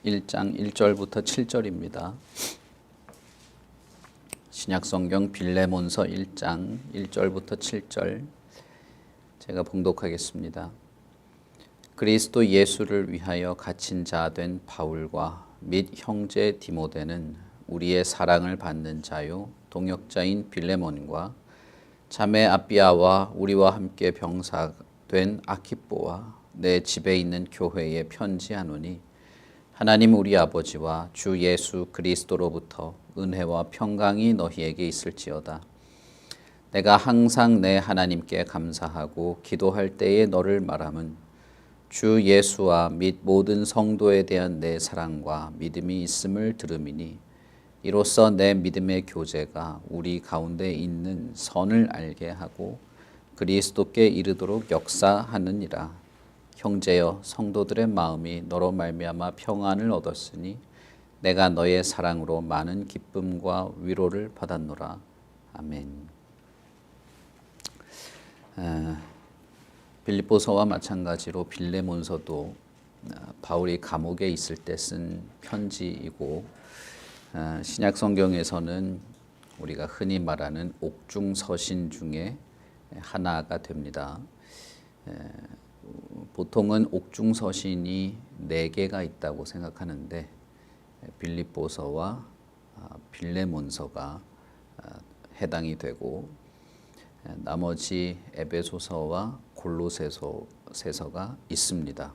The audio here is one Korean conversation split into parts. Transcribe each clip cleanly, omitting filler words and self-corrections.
1장 1절부터 7절입니다. 신약성경 빌레몬서 1장 1절부터 7절 제가 봉독하겠습니다. 그리스도 예수를 위하여 갇힌 자 된 바울과 및 형제 디모데는 우리의 사랑을 받는 자요 동역자인 빌레몬과 자매 아비아와 우리와 함께 병사된 아키뽀와 내 집에 있는 교회에 편지하노니 하나님 우리 아버지와 주 예수 그리스도로부터 은혜와 평강이 너희에게 있을지어다. 내가 항상 내 하나님께 감사하고 기도할 때에 너를 말함은 주 예수와 및 모든 성도에 대한 내 사랑과 믿음이 있음을 들음이니 이로써 내 믿음의 교제가 우리 가운데 있는 선을 알게 하고 그리스도께 이르도록 역사하느니라. 형제여, 성도들의 마음이 너로 말미암아 평안을 얻었으니 내가 너의 사랑으로 많은 기쁨과 위로를 받았노라. 아멘. 빌립보서와 마찬가지로 빌레몬서도 바울이 감옥에 있을 때 쓴 편지이고 신약 성경에서는 우리가 흔히 말하는 옥중서신 중에 하나가 됩니다. 보통은 옥중서신이 4개가 있다고 생각하는데 빌립보서와 빌레몬서가 해당이 되고 나머지 에베소서와 골로새서가 있습니다.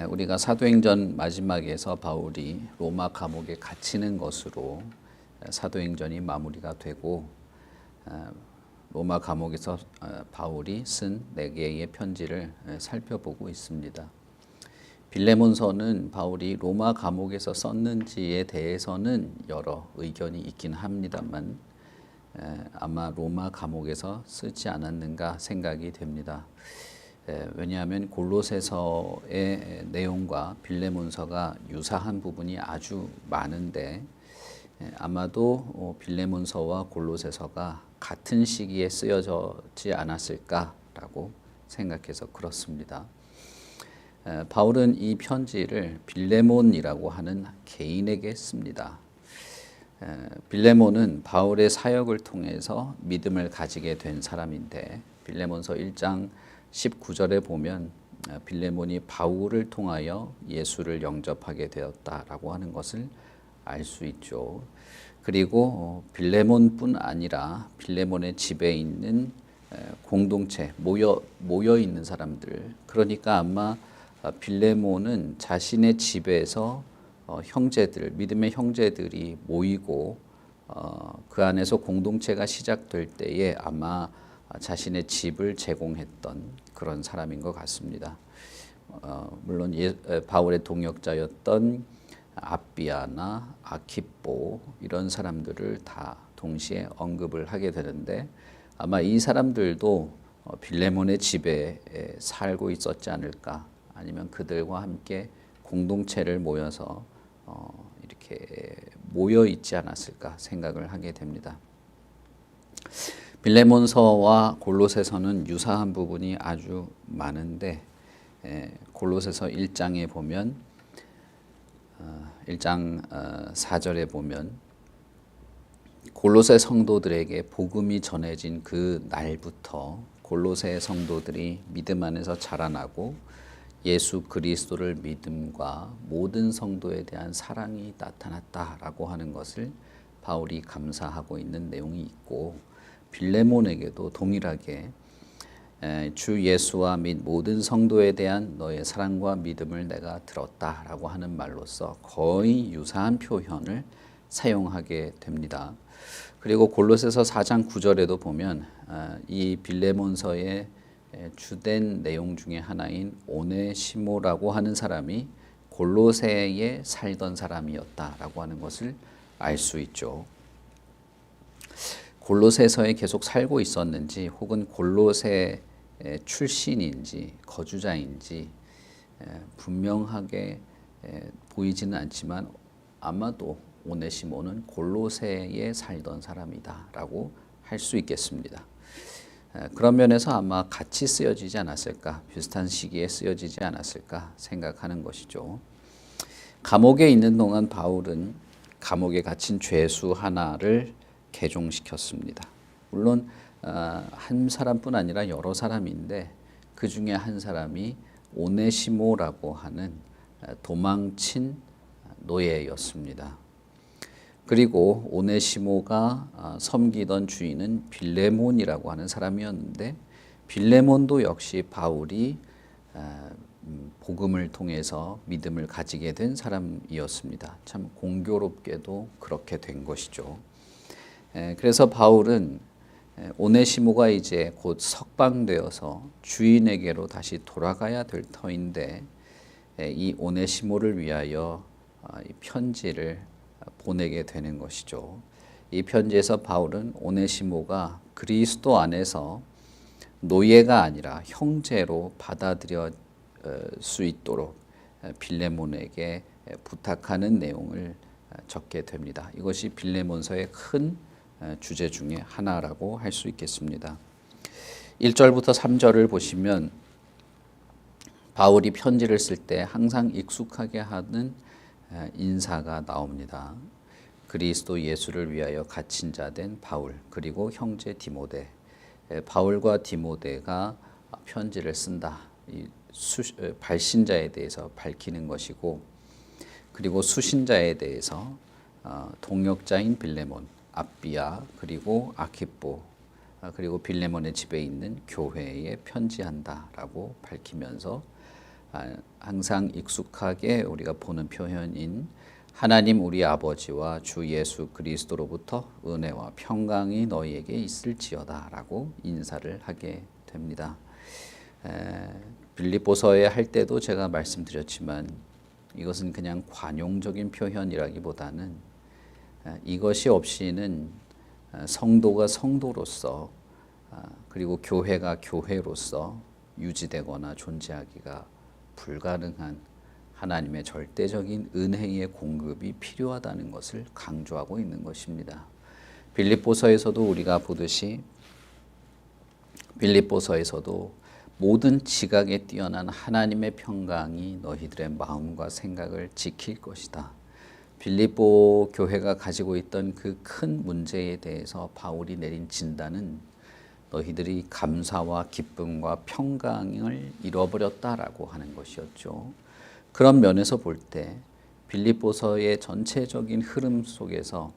우리가 사도행전 마지막에서 바울이 로마 감옥에 갇히는 것으로 사도행전이 마무리가 되고 로마 감옥에서 바울이 쓴 4개의 편지를 살펴보고 있습니다. 빌레몬서는 바울이 로마 감옥에서 썼는지에 대해서는 여러 의견이 있긴 합니다만 아마 로마 감옥에서 쓰지 않았는가 생각이 됩니다. 왜냐하면 골로새서의 내용과 빌레몬서가 유사한 부분이 아주 많은데 아마도 빌레몬서와 골로새서가 같은 시기에 쓰여지지 않았을까라고 생각해서 그렇습니다. 바울은 이 편지를 빌레몬이라고 하는 개인에게 씁니다. 빌레몬은 바울의 사역을 통해서 믿음을 가지게 된 사람인데 빌레몬서 1장 19절에 보면 빌레몬이 바울을 통하여 예수를 영접하게 되었다라고 하는 것을 알 수 있죠. 그리고 빌레몬뿐 아니라 빌레몬의 집에 있는 공동체 모여 있는 사람들, 그러니까 아마 빌레몬은 자신의 집에서 형제들, 믿음의 형제들이 모이고 그 안에서 공동체가 시작될 때에 아마 자신의 집을 제공했던 그런 사람인 것 같습니다. 물론 바울의 동역자였던 아비아나 아키뽀 이런 사람들을 다 동시에 언급을 하게 되는데 아마 이 사람들도 빌레몬의 집에 살고 있었지 않을까, 아니면 그들과 함께 공동체를 모여서 이렇게 모여 있지 않았을까 생각을 하게 됩니다. 빌레몬서와 골로새서는 유사한 부분이 아주 많은데 골로새서 1장에 보면 1장 4절에 보면 골로새 성도들에게 복음이 전해진 그 날부터 골로새 성도들이 믿음 안에서 자라나고 예수 그리스도를 믿음과 모든 성도에 대한 사랑이 나타났다라고 하는 것을 바울이 감사하고 있는 내용이 있고, 빌레몬에게도 동일하게 주 예수와 및 모든 성도에 대한 너의 사랑과 믿음을 내가 들었다라고 하는 말로써 거의 유사한 표현을 사용하게 됩니다. 그리고 골로새서 4장 9절에도 보면 이 빌레몬서의 주된 내용 중에 하나인 오네시모라고 하는 사람이 골로새에 살던 사람이었다라고 하는 것을 알 수 있죠. 골로새서에 계속 살고 있었는지 혹은 골로새 출신인지 거주자인지 분명하게 보이지는 않지만 아마도 오네시모는 골로새에 살던 사람이다라고 할 수 있겠습니다. 그런 면에서 아마 같이 쓰여지지 않았을까, 비슷한 시기에 쓰여지지 않았을까 생각하는 것이죠. 감옥에 있는 동안 바울은 감옥에 갇힌 죄수 하나를 개종시켰습니다. 물론 한 사람뿐 아니라 여러 사람인데 그 중에 한 사람이 오네시모라고 하는 도망친 노예였습니다. 그리고 오네시모가 섬기던 주인은 빌레몬이라고 하는 사람이었는데 빌레몬도 역시 바울이 복음을 통해서 믿음을 가지게 된 사람이었습니다. 참 공교롭게도 그렇게 된 것이죠. 그래서 바울은 오네시모가 이제 곧 석방되어서 주인에게로 다시 돌아가야 될 터인데 이 오네시모를 위하여 이 편지를 보내게 되는 것이죠. 이 편지에서 바울은 오네시모가 그리스도 안에서 노예가 아니라 형제로 받아들여 수 있도록 빌레몬에게 부탁하는 내용을 적게 됩니다. 이것이 빌레몬서의 큰 주제 중에 하나라고 할 수 있겠습니다. 1절부터 3절을 보시면 바울이 편지를 쓸 때 항상 익숙하게 하는 인사가 나옵니다. 그리스도 예수를 위하여 갇힌 자 된 바울, 그리고 형제 디모데. 바울과 디모데가 편지를 쓴다. 발신자에 대해서 밝히는 것이고, 그리고 수신자에 대해서 동역자인 빌레몬, 압비아, 그리고 아키포, 그리고 빌레몬의 집에 있는 교회에 편지한다라고 밝히면서 항상 익숙하게 우리가 보는 표현인 하나님 우리 아버지와 주 예수 그리스도로부터 은혜와 평강이 너희에게 있을지어다라고 인사를 하게 됩니다. 빌립보서에 할 때도 제가 말씀드렸지만 이것은 그냥 관용적인 표현이라기보다는 이것이 없이는 성도가 성도로서 그리고 교회가 교회로서 유지되거나 존재하기가 불가능한 하나님의 절대적인 은혜의 공급이 필요하다는 것을 강조하고 있는 것입니다. 빌립보서에서도 우리가 보듯이 빌립보서에서도 모든 지각에 뛰어난 하나님의 평강이 너희들의 마음과 생각을 지킬 것이다. 빌립보 교회가 가지고 있던 그 큰 문제에 대해서 바울이 내린 진단은 너희들이 감사와 기쁨과 평강을 잃어버렸다라고 하는 것이었죠. 그런 면에서 볼 때 빌립보서의 전체적인 흐름 속에서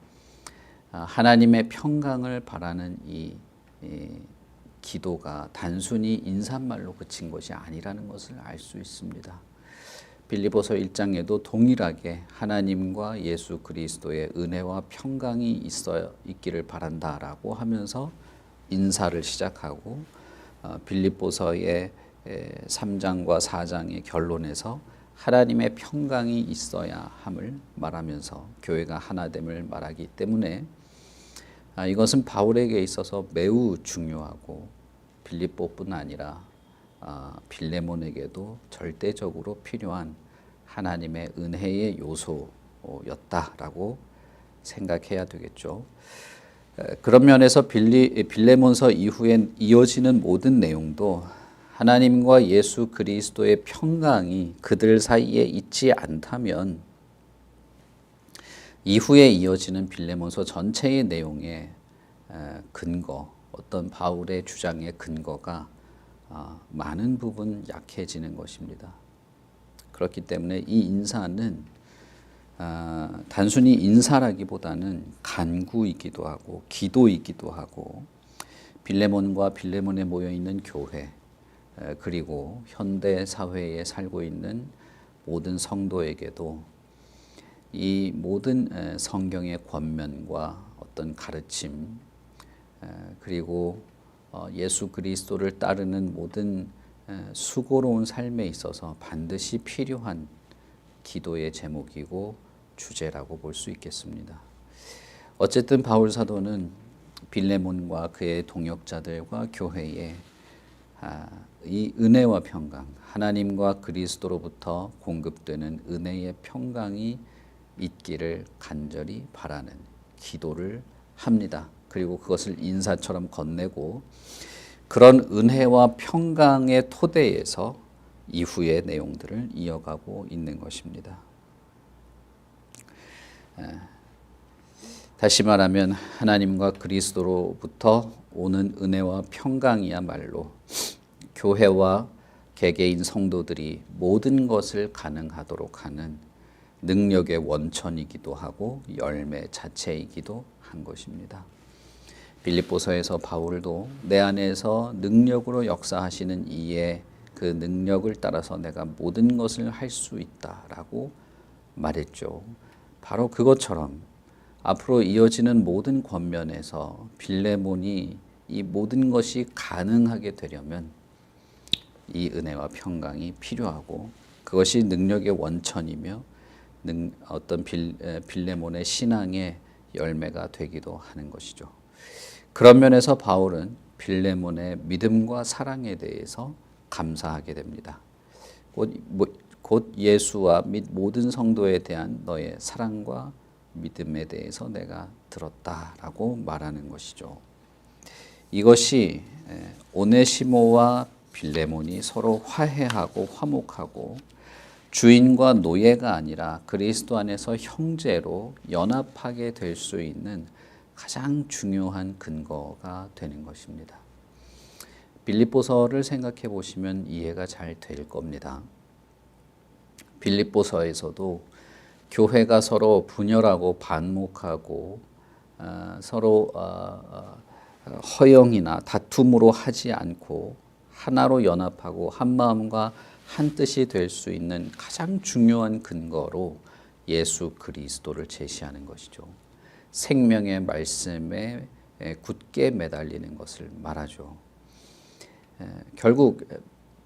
하나님의 평강을 바라는 이 기도가 단순히 인사말로 그친 것이 아니라는 것을 알 수 있습니다. 빌립보서 1장에도 동일하게 하나님과 예수 그리스도의 은혜와 평강이 있기를 바란다라고 하면서 인사를 시작하고 빌립보서의 3장과 4장의 결론에서 하나님의 평강이 있어야 함을 말하면서 교회가 하나됨을 말하기 때문에 이것은 바울에게 있어서 매우 중요하고 빌립보뿐 아니라 빌레몬에게도 절대적으로 필요한 하나님의 은혜의 요소였다라고 생각해야 되겠죠. 그런 면에서 빌레몬서 이후에 이어지는 모든 내용도 하나님과 예수 그리스도의 평강이 그들 사이에 있지 않다면 이후에 이어지는 빌레몬서 전체의 내용의 근거, 어떤 바울의 주장의 근거가 많은 부분 약해지는 것입니다. 그렇기 때문에 이 인사는 단순히 인사라기보다는 간구이기도 하고 기도이기도 하고 빌레몬과 빌레몬에 모여있는 교회 그리고 현대 사회에 살고 있는 모든 성도에게도 이 모든 성경의 권면과 어떤 가르침 그리고 예수 그리스도를 따르는 모든 수고로운 삶에 있어서 반드시 필요한 기도의 제목이고 주제라고 볼 수 있겠습니다. 어쨌든 바울 사도는 빌레몬과 그의 동역자들과 교회에 이 은혜와 평강, 하나님과 그리스도로부터 공급되는 은혜의 평강이 있기를 간절히 바라는 기도를 합니다. 그리고 그것을 인사처럼 건네고 그런 은혜와 평강의 토대에서 이후의 내용들을 이어가고 있는 것입니다. 다시 말하면 하나님과 그리스도로부터 오는 은혜와 평강이야말로 교회와 개개인 성도들이 모든 것을 가능하도록 하는 능력의 원천이기도 하고 열매 자체이기도 한 것입니다. 빌립보서에서 바울도 내 안에서 능력으로 역사하시는 이의 그 능력을 따라서 내가 모든 것을 할 수 있다라고 말했죠. 바로 그것처럼 앞으로 이어지는 모든 권면에서 빌레몬이 이 모든 것이 가능하게 되려면 이 은혜와 평강이 필요하고 그것이 능력의 원천이며 어떤 빌레몬의 신앙의 열매가 되기도 하는 것이죠. 그런 면에서 바울은 빌레몬의 믿음과 사랑에 대해서 감사하게 됩니다. 곧 예수와 및 모든 성도에 대한 너의 사랑과 믿음에 대해서 내가 들었다라고 말하는 것이죠. 이것이 오네시모와 빌레몬이 서로 화해하고 화목하고 주인과 노예가 아니라 그리스도 안에서 형제로 연합하게 될 수 있는 가장 중요한 근거가 되는 것입니다. 빌립보서를 생각해 보시면 이해가 잘 될 겁니다. 빌립보서에서도 교회가 서로 분열하고 반목하고 서로 허영이나 다툼으로 하지 않고 하나로 연합하고 한 마음과 한 뜻이 될 수 있는 가장 중요한 근거로 예수 그리스도를 제시하는 것이죠. 생명의 말씀에 굳게 매달리는 것을 말하죠. 결국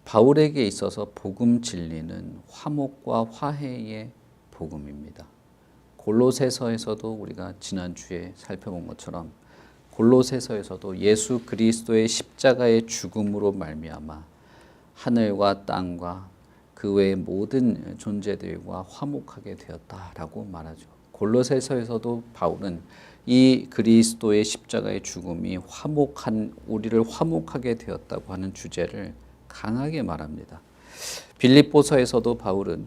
바울에게 있어서 복음 진리는 화목과 화해의 복음입니다. 골로새서에서도 우리가 지난주에 살펴본 것처럼 골로새서에서도 예수 그리스도의 십자가의 죽음으로 말미암아 하늘과 땅과 그 외의 모든 존재들과 화목하게 되었다라고 말하죠. 골로새서에서도 바울은 이 그리스도의 십자가의 죽음이 우리를 화목하게 되었다고 하는 주제를 강하게 말합니다. 빌립보서에서도 바울은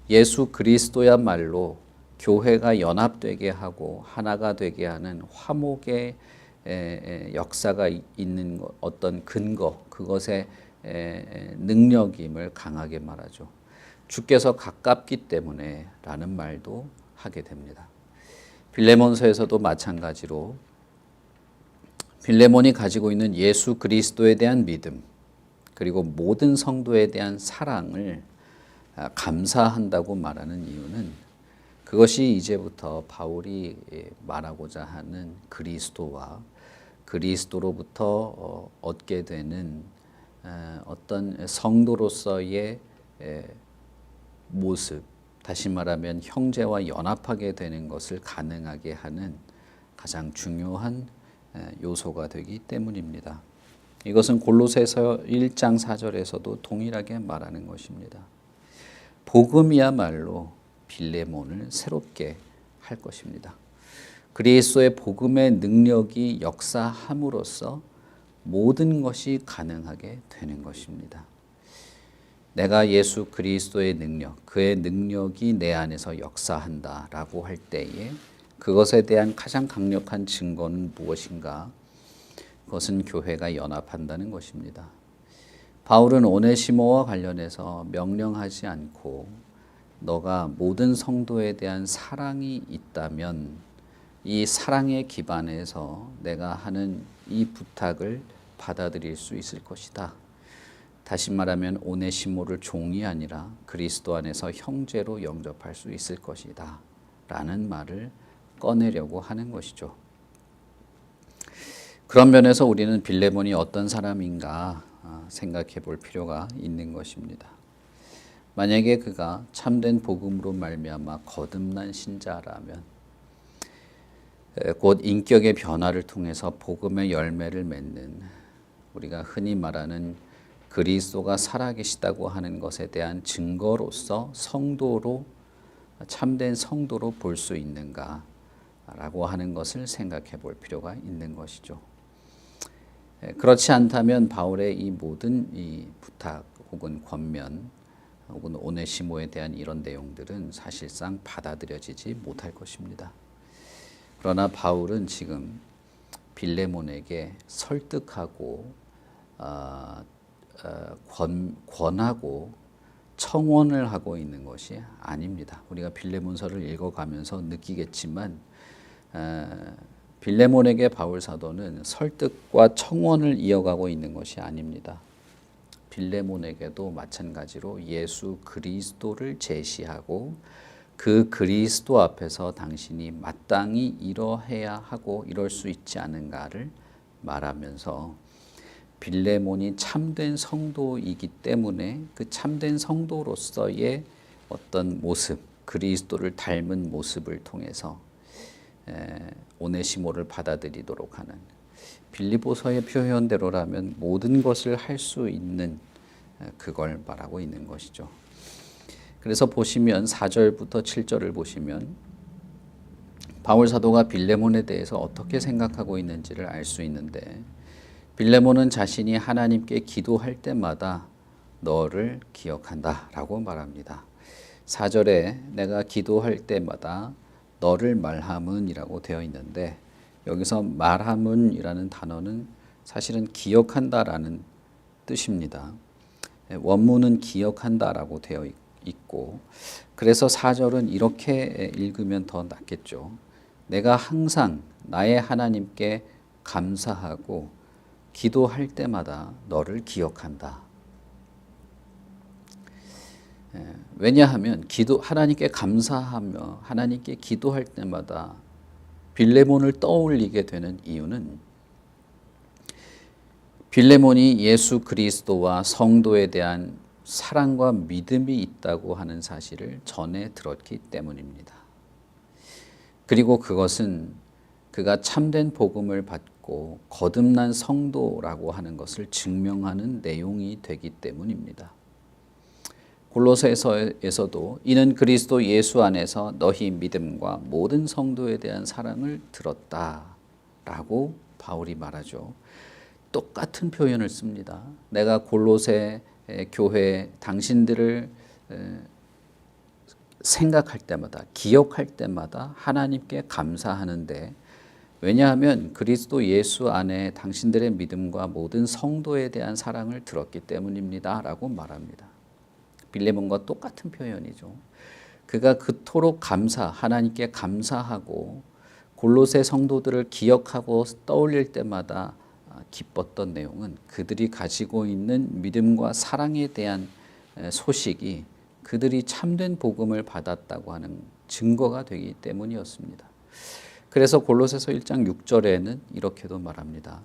예수 그리스도야말로 교회가 연합되게 하고 하나가 되게 하는 화목의 역사가 있는 어떤 근거, 그것의 능력임을 강하게 말하죠. 주께서 가깝기 때문에 라는 말도 하게 됩니다. 빌레몬서에서도 마찬가지로 빌레몬이 가지고 있는 예수 그리스도에 대한 믿음 그리고 모든 성도에 대한 사랑을 감사한다고 말하는 이유는 그것이 이제부터 바울이 말하고자 하는 그리스도와 그리스도로부터 얻게 되는 어떤 성도로서의 모습, 다시 말하면 형제와 연합하게 되는 것을 가능하게 하는 가장 중요한 요소가 되기 때문입니다. 이것은 골로새서 1장 4절에서도 동일하게 말하는 것입니다. 복음이야말로 빌레몬을 새롭게 할 것입니다. 그리스도의 복음의 능력이 역사함으로써 모든 것이 가능하게 되는 것입니다. 내가 예수 그리스도의 능력, 그의 능력이 내 안에서 역사한다라고 할 때에 그것에 대한 가장 강력한 증거는 무엇인가? 그것은 교회가 연합한다는 것입니다. 바울은 오네시모와 관련해서 명령하지 않고 너가 모든 성도에 대한 사랑이 있다면 이 사랑의 기반에서 내가 하는 이 부탁을 받아들일 수 있을 것이다. 다시 말하면 오네시모를 종이 아니라 그리스도 안에서 형제로 영접할 수 있을 것이다 라는 말을 꺼내려고 하는 것이죠. 그런 면에서 우리는 빌레몬이 어떤 사람인가 생각해 볼 필요가 있는 것입니다. 만약에 그가 참된 복음으로 말미암아 거듭난 신자라면 곧 인격의 변화를 통해서 복음의 열매를 맺는 우리가 흔히 말하는 그리스도가 살아계시다고 하는 것에 대한 증거로서 성도로 참된 성도로 볼 수 있는가라고 하는 것을 생각해 볼 필요가 있는 것이죠. 그렇지 않다면 바울의 이 모든 이 부탁 혹은 권면 혹은 오네시모에 대한 이런 내용들은 사실상 받아들여지지 못할 것입니다. 그러나 바울은 지금 빌레몬에게 설득하고 권하고 청원을 하고 있는 것이 아닙니다. 우리가 빌레몬서를 읽어가면서 느끼겠지만 빌레몬에게 바울 사도는 설득과 청원을 이어가고 있는 것이 아닙니다. 빌레몬에게도 마찬가지로 예수 그리스도를 제시하고 그 그리스도 앞에서 당신이 마땅히 이러해야 하고 이럴 수 있지 않은가를 말하면서 빌레몬이 참된 성도이기 때문에 그 참된 성도로서의 어떤 모습, 그리스도를 닮은 모습을 통해서 오네시모를 받아들이도록 하는, 빌립보서의 표현대로라면 모든 것을 할 수 있는 그걸 말하고 있는 것이죠. 그래서 보시면 4절부터 7절을 보시면 바울 사도가 빌레몬에 대해서 어떻게 생각하고 있는지를 알 수 있는데, 빌레몬은 자신이 하나님께 기도할 때마다 너를 기억한다 라고 말합니다. 4절에 내가 기도할 때마다 너를 말함은 이라고 되어 있는데, 여기서 말함은 이라는 단어는 사실은 기억한다라는 뜻입니다. 원문은 기억한다라고 되어 있고, 그래서 4절은 이렇게 읽으면 더 낫겠죠. 내가 항상 나의 하나님께 감사하고 기도할 때마다 너를 기억한다. 왜냐하면 하나님께 감사하며 하나님께 기도할 때마다 빌레몬을 떠올리게 되는 이유는 빌레몬이 예수 그리스도와 성도에 대한 사랑과 믿음이 있다고 하는 사실을 전해 들었기 때문입니다. 그리고 그것은 그가 참된 복음을 받고 거듭난 성도라고 하는 것을 증명하는 내용이 되기 때문입니다. 골로새서에서도 이는 그리스도 예수 안에서 너희 믿음과 모든 성도에 대한 사랑을 들었다라고 바울이 말하죠. 똑같은 표현을 씁니다. 내가 골로새 교회 당신들을 생각할 때마다, 기억할 때마다 하나님께 감사하는데, 왜냐하면 그리스도 예수 안에 당신들의 믿음과 모든 성도에 대한 사랑을 들었기 때문입니다 라고 말합니다. 빌레몬과 똑같은 표현이죠. 그가 그토록 하나님께 감사하고 골로새 성도들을 기억하고 떠올릴 때마다 기뻤던 내용은 그들이 가지고 있는 믿음과 사랑에 대한 소식이 그들이 참된 복음을 받았다고 하는 증거가 되기 때문이었습니다. 그래서 골로새서 1장 6절에는 이렇게도 말합니다.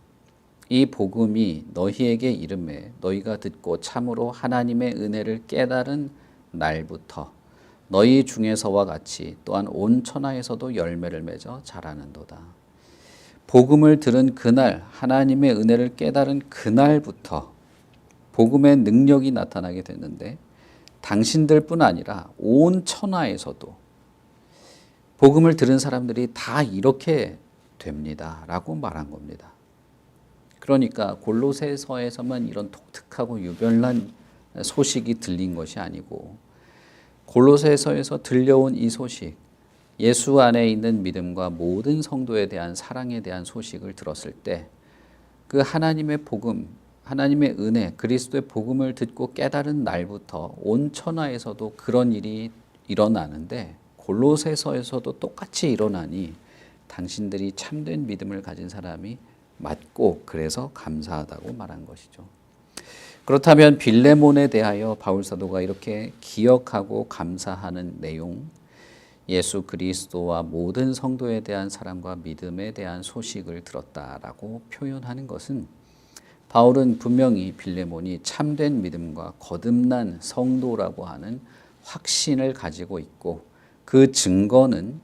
이 복음이 너희에게 이름에 너희가 듣고 참으로 하나님의 은혜를 깨달은 날부터 너희 중에서와 같이 또한 온 천하에서도 열매를 맺어 자라는도다. 복음을 들은 그날, 하나님의 은혜를 깨달은 그날부터 복음의 능력이 나타나게 됐는데, 당신들뿐 아니라 온 천하에서도 복음을 들은 사람들이 다 이렇게 됩니다 라고 말한 겁니다. 그러니까 골로새서에서만 이런 독특하고 유별난 소식이 들린 것이 아니고, 골로새서에서 들려온 이 소식, 예수 안에 있는 믿음과 모든 성도에 대한 사랑에 대한 소식을 들었을 때 그 하나님의 복음, 하나님의 은혜, 그리스도의 복음을 듣고 깨달은 날부터 온 천하에서도 그런 일이 일어나는데, 골로새서에서도 똑같이 일어나니 당신들이 참된 믿음을 가진 사람이 맞고 그래서 감사하다고 말한 것이죠. 그렇다면 빌레몬에 대하여 바울 사도가 이렇게 기억하고 감사하는 내용, 예수 그리스도와 모든 성도에 대한 사랑과 믿음에 대한 소식을 들었다라고 표현하는 것은, 바울은 분명히 빌레몬이 참된 믿음과 거듭난 성도라고 하는 확신을 가지고 있고 그 증거는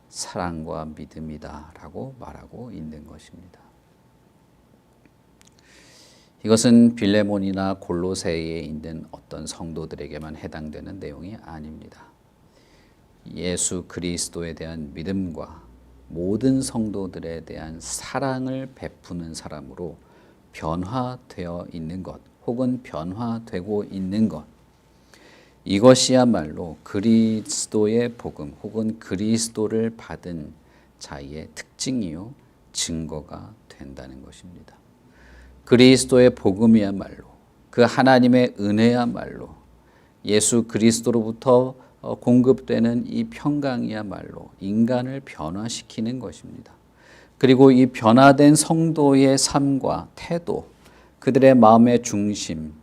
사랑과 믿음이다라고 말하고 있는 것입니다. 이것은 빌레몬이나 골로새에 있는 어떤 성도들에게만 해당되는 내용이 아닙니다. 예수 그리스도에 대한 믿음과 모든 성도들에 대한 사랑을 베푸는 사람으로 변화되어 있는 것, 혹은 변화되고 있는 것, 이것이야말로 그리스도의 복음 혹은 그리스도를 받은 자의 특징이요 증거가 된다는 것입니다. 그리스도의 복음이야말로, 그 하나님의 은혜야말로, 예수 그리스도로부터 공급되는 이 평강이야말로 인간을 변화시키는 것입니다. 그리고 이 변화된 성도의 삶과 태도, 그들의 마음의 중심,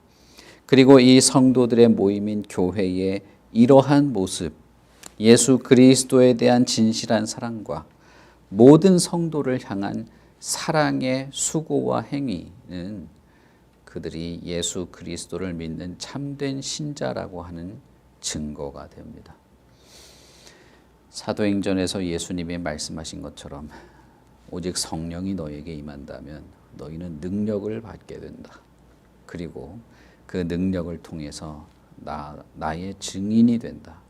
그리고 이 성도들의 모임인 교회의 이러한 모습, 예수 그리스도에 대한 진실한 사랑과 모든 성도를 향한 사랑의 수고와 행위는 그들이 예수 그리스도를 믿는 참된 신자라고 하는 증거가 됩니다. 사도행전에서 예수님이 말씀하신 것처럼 오직 성령이 너에게 임한다면 너희는 능력을 받게 된다. 그리고 그 능력을 통해서 나의 증인이 된다.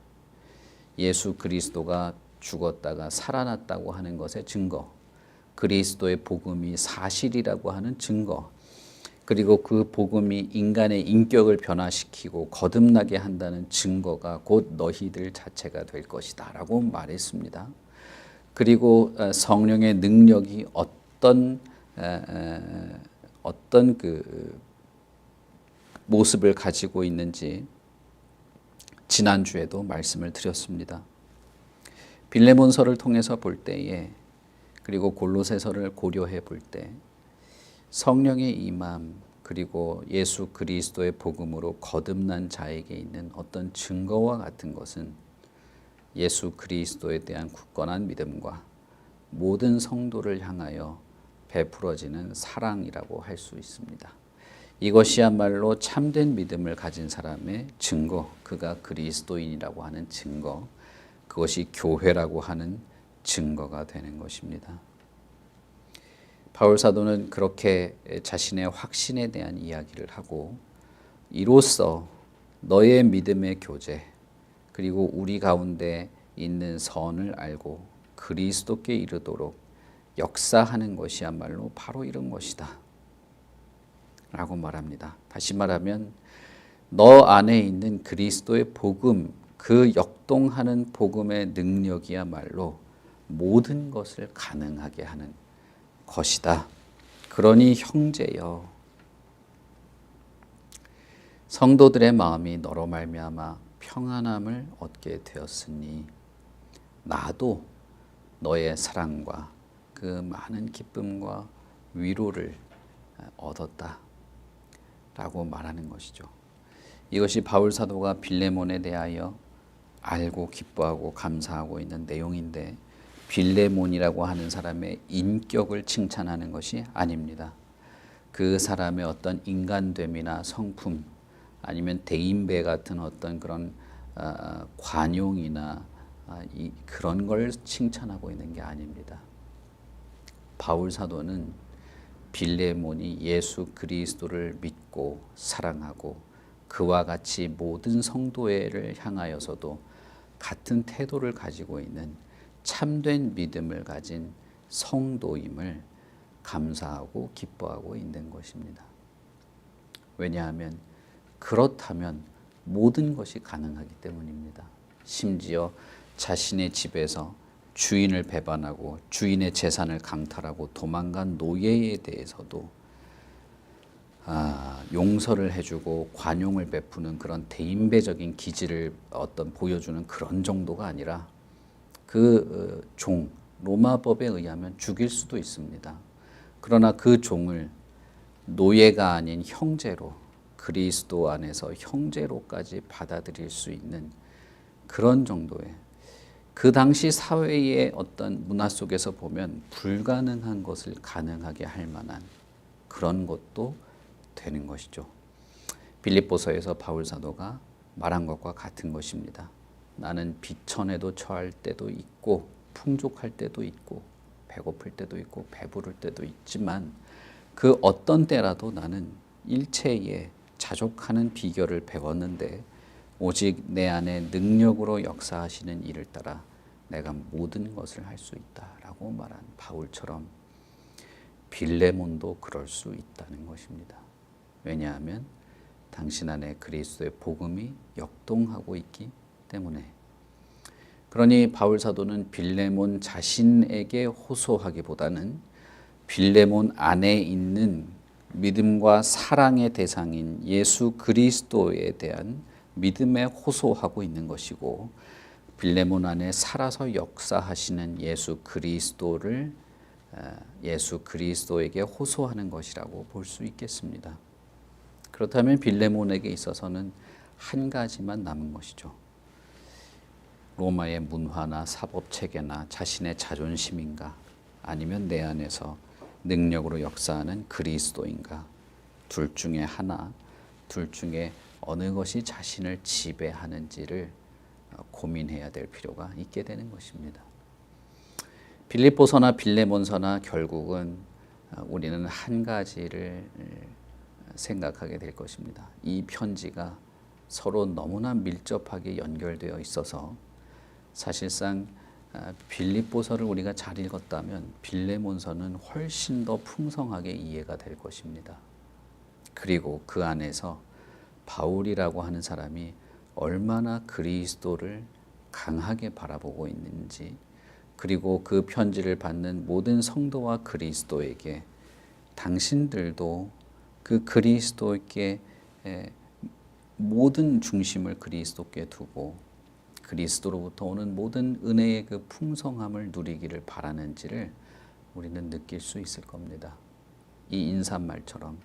예수 그리스도가 죽었다가 살아났다고 하는 것의 증거, 그리스도의 복음이 사실이라고 하는 증거, 그리고 그 복음이 인간의 인격을 변화시키고 거듭나게 한다는 증거가 곧 너희들 자체가 될 것이다 라고 말했습니다. 그리고 성령의 능력이 어떤 그 모습을 가지고 있는지 지난주에도 말씀을 드렸습니다. 빌레몬서를 통해서 볼 때에, 그리고 골로새서를 고려해 볼 때 성령의 임함, 그리고 예수 그리스도의 복음으로 거듭난 자에게 있는 어떤 증거와 같은 것은 예수 그리스도에 대한 굳건한 믿음과 모든 성도를 향하여 베풀어지는 사랑이라고 할 수 있습니다. 이것이야말로 참된 믿음을 가진 사람의 증거, 그가 그리스도인이라고 하는 증거, 그것이 교회라고 하는 증거가 되는 것입니다. 바울 사도는 그렇게 자신의 확신에 대한 이야기를 하고, 이로써 너의 믿음의 교제, 그리고 우리 가운데 있는 선을 알고 그리스도께 이르도록 역사하는 것이야말로 바로 이런 것이다 라고 말합니다. 다시 말하면 너 안에 있는 그리스도의 복음, 그 역동하는 복음의 능력이야말로 모든 것을 가능하게 하는 것이다. 그러니 형제여, 성도들의 마음이 너로 말미암아 평안함을 얻게 되었으니 나도 너의 사랑과 그 많은 기쁨과 위로를 얻었다 라고 말하는 것이죠. 이것이 바울 사도가 빌레몬에 대하여 알고 기뻐하고 감사하고 있는 내용인데, 빌레몬이라고 하는 사람의 인격을 칭찬하는 것이 아닙니다. 그 사람의 어떤 인간됨이나 성품, 아니면 대인배 같은 어떤 그런 관용이나 그런 걸 칭찬하고 있는 게 아닙니다. 바울 사도는 빌레몬이 예수 그리스도를 믿고 사랑하고 그와 같이 모든 성도를 향하여서도 같은 태도를 가지고 있는 참된 믿음을 가진 성도임을 감사하고 기뻐하고 있는 것입니다. 왜냐하면 그렇다면 모든 것이 가능하기 때문입니다. 심지어 자신의 집에서 주인을 배반하고 주인의 재산을 강탈하고 도망간 노예에 대해서도 용서를 해주고 관용을 베푸는 그런 대인배적인 기질을 보여주는 그런 정도가 아니라 그 종, 로마법에 의하면 죽일 수도 있습니다. 그러나 그 종을 노예가 아닌 형제로, 그리스도 안에서 형제로까지 받아들일 수 있는 그런 정도의, 그 당시 사회의 어떤 문화 속에서 보면 불가능한 것을 가능하게 할 만한 그런 것도 되는 것이죠. 빌립보서에서 바울 사도가 말한 것과 같은 것입니다. 나는 비천에도 처할 때도 있고 풍족할 때도 있고 배고플 때도 있고 배부를 때도 있지만 그 어떤 때라도 나는 일체에 자족하는 비결을 배웠는데 오직 내 안에 능력으로 역사하시는 이를 따라 내가 모든 것을 할 수 있다라고 말한 바울처럼 빌레몬도 그럴 수 있다는 것입니다. 왜냐하면 당신 안에 그리스도의 복음이 역동하고 있기 때문에. 그러니 바울 사도는 빌레몬 자신에게 호소하기보다는 빌레몬 안에 있는 믿음과 사랑의 대상인 예수 그리스도에 대한 믿음에 호소하고 있는 것이고, 빌레몬 안에 살아서 역사하시는 예수 그리스도에게 호소하는 것이라고 볼 수 있겠습니다. 그렇다면 빌레몬에게 있어서는 한 가지만 남은 것이죠. 로마의 문화나 사법 체계나 자신의 자존심인가, 아니면 내 안에서 능력으로 역사하는 그리스도인가, 둘 중에 하나, 둘 중에 어느 것이 자신을 지배하는지를 고민해야 될 필요가 있게 되는 것입니다. 빌립보서나 빌레몬서나 결국은 우리는 한 가지를 생각하게 될 것입니다. 이 편지가 서로 너무나 밀접하게 연결되어 있어서 사실상 빌립보서를 우리가 잘 읽었다면 빌레몬서는 훨씬 더 풍성하게 이해가 될 것입니다. 그리고 그 안에서 바울이라고 하는 사람이 얼마나 그리스도를 강하게 바라보고 있는지, 그리고 그 편지를 받는 모든 성도와 그리스도에게 당신들도 그 그리스도께 모든 중심을 그리스도께 두고 그리스도로부터 오는 모든 은혜의 그 풍성함을 누리기를 바라는지를 우리는 느낄 수 있을 겁니다. 이 인사말처럼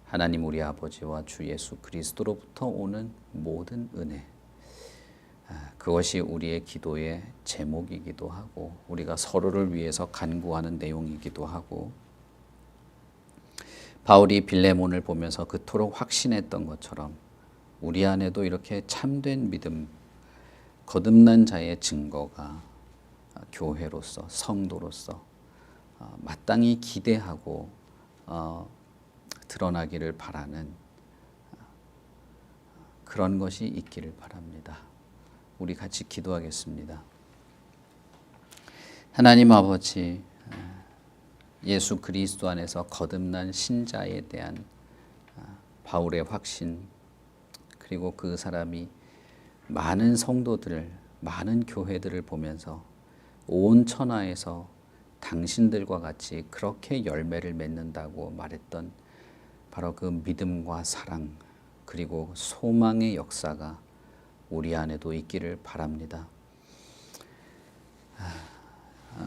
하나님 우리 아버지와 주 예수 그리스도로부터 오는 모든 은혜, 그것이 우리의 기도의 제목이기도 하고 우리가 서로를 위해서 간구하는 내용이기도 하고, 바울이 빌레몬을 보면서 그토록 확신했던 것처럼 우리 안에도 이렇게 참된 믿음, 거듭난 자의 증거가 교회로서, 성도로서 마땅히 기대하고 드러나기를 바라는 그런 것이 있기를 바랍니다. 우리 같이 기도하겠습니다. 하나님 아버지, 예수 그리스도 안에서 거듭난 신자에 대한 바울의 확신, 그리고 그 사람이 많은 성도들을, 많은 교회들을 보면서 온 천하에서 당신들과 같이 그렇게 열매를 맺는다고 말했던 바로 그 믿음과 사랑, 그리고 소망의 역사가 우리 안에도 있기를 바랍니다.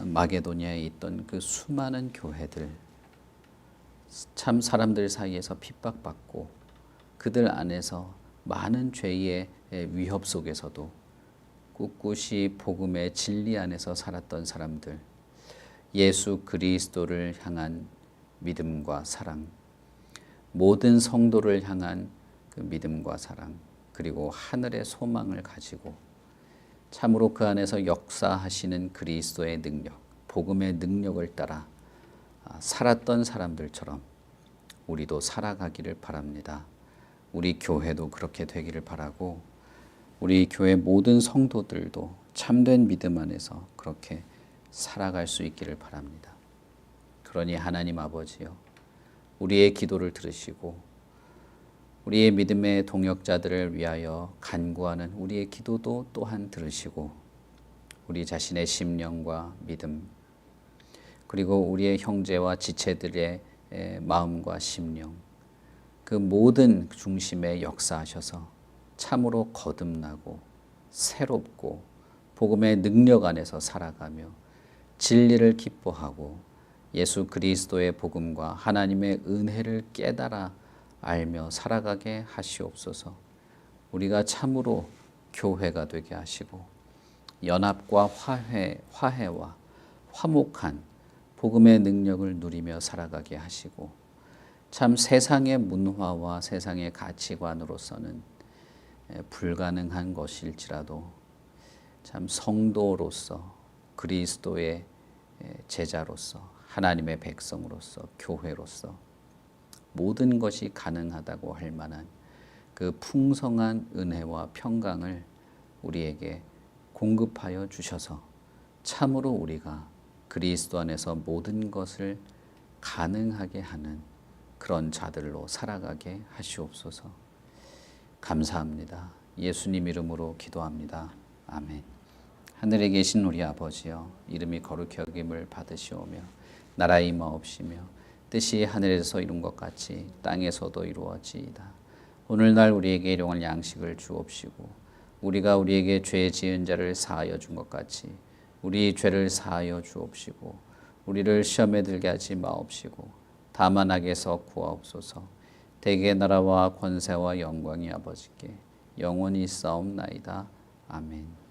마게도니아에 있던 그 수많은 교회들, 참 사람들 사이에서 핍박받고 그들 안에서 많은 죄의 위협 속에서도 꿋꿋이 복음의 진리 안에서 살았던 사람들, 예수 그리스도를 향한 믿음과 사랑, 모든 성도를 향한 그 믿음과 사랑, 그리고 하늘의 소망을 가지고 참으로 그 안에서 역사하시는 그리스도의 능력, 복음의 능력을 따라 살았던 사람들처럼 우리도 살아가기를 바랍니다. 우리 교회도 그렇게 되기를 바라고, 우리 교회 모든 성도들도 참된 믿음 안에서 그렇게 살아갈 수 있기를 바랍니다. 그러니 하나님 아버지여, 우리의 기도를 들으시고 우리의 믿음의 동역자들을 위하여 간구하는 우리의 기도도 또한 들으시고, 우리 자신의 심령과 믿음, 그리고 우리의 형제와 지체들의 마음과 심령, 그 모든 중심에 역사하셔서 참으로 거듭나고 새롭고 복음의 능력 안에서 살아가며 진리를 기뻐하고 예수 그리스도의 복음과 하나님의 은혜를 깨달아 알며 살아가게 하시옵소서. 우리가 참으로 교회가 되게 하시고 연합과 화해와 화목한 복음의 능력을 누리며 살아가게 하시고, 참 세상의 문화와 세상의 가치관으로서는 불가능한 것일지라도 참 성도로서, 그리스도의 제자로서, 하나님의 백성으로서, 교회로서 모든 것이 가능하다고 할 만한 그 풍성한 은혜와 평강을 우리에게 공급하여 주셔서 참으로 우리가 그리스도 안에서 모든 것을 가능하게 하는 그런 자들로 살아가게 하시옵소서. 감사합니다. 예수님 이름으로 기도합니다. 아멘. 하늘에 계신 우리 아버지여, 이름이 거룩히 여김을 받으시오며 나라의 임하옵시며 뜻이 하늘에서 이룬 것 같이 땅에서도 이루어지이다. 오늘날 우리에게 일용할 양식을 주옵시고 우리가 우리에게 죄 지은 자를 사하여 준 것 같이 우리 죄를 사하여 주옵시고 우리를 시험에 들게 하지 마옵시고 다만 악에서 구하옵소서. 대개 나라와 권세와 영광이 아버지께 영원히 있사옵나이다. 아멘.